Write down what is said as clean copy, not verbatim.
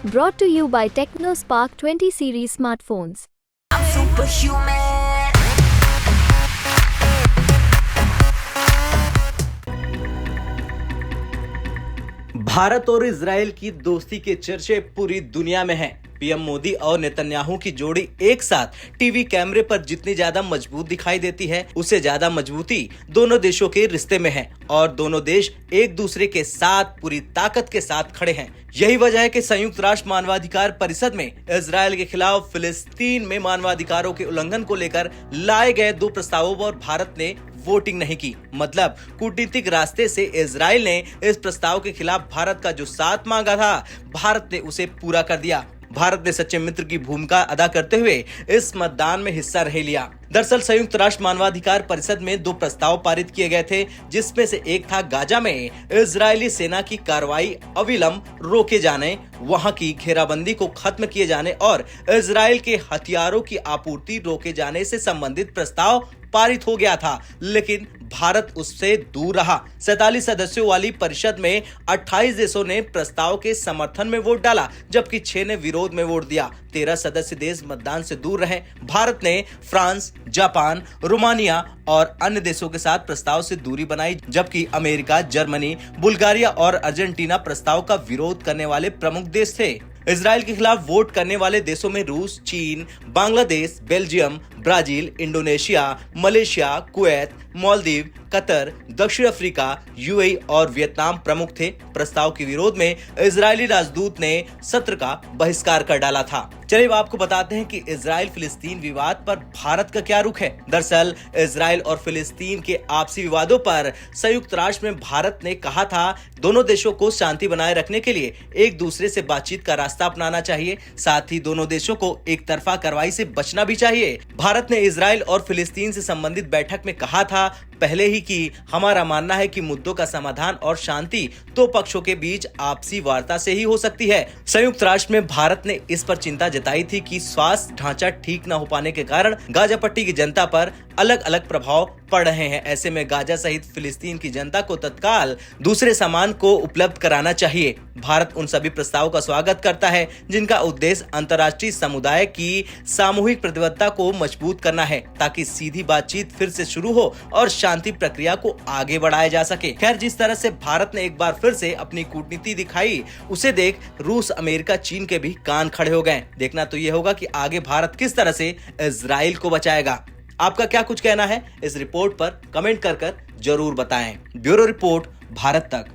Brought to you by TechnoSpark 20 series smartphones. I'm superhuman. Bharat और Israel की दोस्ती के चर्चे पूरी दुनिया में हैं। पीएम मोदी और नेतन्याहू की जोड़ी एक साथ टीवी कैमरे पर जितनी ज्यादा मजबूत दिखाई देती है, उससे ज्यादा मजबूती दोनों देशों के रिश्ते में है और दोनों देश एक दूसरे के साथ पूरी ताकत के साथ खड़े हैं। यही वजह है कि संयुक्त राष्ट्र मानवाधिकार परिषद में इजराइल के खिलाफ फिलिस्तीन में मानवाधिकारों के उल्लंघन को लेकर लाए गए 2 प्रस्तावों पर भारत ने वोटिंग नहीं की। मतलब कूटनीतिक रास्ते से इजराइल ने इस प्रस्ताव के खिलाफ भारत का जो साथ मांगा था, भारत ने उसे पूरा कर दिया। भारत ने सच्चे मित्र की भूमिका अदा करते हुए इस मतदान में हिस्सा नहीं लिया। दरअसल संयुक्त राष्ट्र मानवाधिकार परिषद में 2 प्रस्ताव पारित किए गए थे, जिसमें से एक था गाजा में इजरायली सेना की कार्रवाई अविलंब रोके जाने, वहां की घेराबंदी को खत्म किए जाने और इजराइल के हथियारों की आपूर्ति रोके जाने से संबंधित प्रस्ताव पारित हो गया था, लेकिन भारत उससे दूर रहा। 47 सदस्यों वाली परिषद में 28 देशों ने प्रस्ताव के समर्थन में वोट डाला, जबकि 6 ने विरोध में वोट दिया। 13 सदस्य देश मतदान से दूर रहे। भारत ने फ्रांस, जापान, रोमानिया और अन्य देशों के साथ प्रस्ताव से दूरी बनाई, जबकि अमेरिका, जर्मनी, बुल्गारिया और अर्जेंटीना प्रस्ताव का विरोध करने वाले प्रमुख देश थे। इजराइल के खिलाफ वोट करने वाले देशों में रूस, चीन, Bangladesh, Belgium, Brazil, Indonesia, Malaysia, Kuwait, Maldives, Qatar, दक्षिण अफ्रीका, यूएई और वियतनाम प्रमुख थे। प्रस्ताव के विरोध में इजरायली राजदूत ने सत्र का बहिष्कार कर डाला था। चलिए अब आपको बताते हैं कि इजराइल फिलिस्तीन विवाद पर भारत का क्या रुख है। दरअसल इजराइल और फिलिस्तीन के आपसी विवादों पर संयुक्त राष्ट्र में भारत ने कहा था, दोनों देशों को शांति बनाए रखने के लिए एक दूसरे से बातचीत का रास्ता अपनाना चाहिए, साथ ही दोनों देशों को एक तरफा कार्रवाई से बचना भी चाहिए। भारत ने इजराइल और फिलिस्तीन से संबंधित बैठक में कहा था पहले ही कि हमारा मानना है कि मुद्दों का समाधान और शांति 2 पक्षों के बीच आपसी वार्ता से ही हो सकती है। संयुक्त राष्ट्र में भारत ने इस पर चिंता जताई थी कि स्वास्थ्य ढांचा ठीक न हो पाने के कारण गाजा पट्टी की जनता पर अलग अलग प्रभाव पड़ रहे हैं। ऐसे में गाजा सहित फिलिस्तीन की जनता को तत्काल दूसरे सामान को उपलब्ध कराना चाहिए। भारत उन सभी प्रस्तावों का स्वागत करता है जिनका उद्देश्य अंतर्राष्ट्रीय समुदाय की सामूहिक प्रतिबद्धता को मजबूत करना है, ताकि सीधी बातचीत फिर से शुरू हो और शांति प्रक्रिया को आगे बढ़ाया जा सके। खैर, जिस तरह से भारत ने एक बार फिर से अपनी कूटनीति दिखाई, उसे देख रूस, अमेरिका, चीन के भी कान खड़े हो गए। देखना तो ये होगा कि आगे भारत किस तरह से इजराइल को बचाएगा। आपका क्या कुछ कहना है इस रिपोर्ट पर कमेंट कर जरूर बताएं। ब्यूरो रिपोर्ट, भारत तक।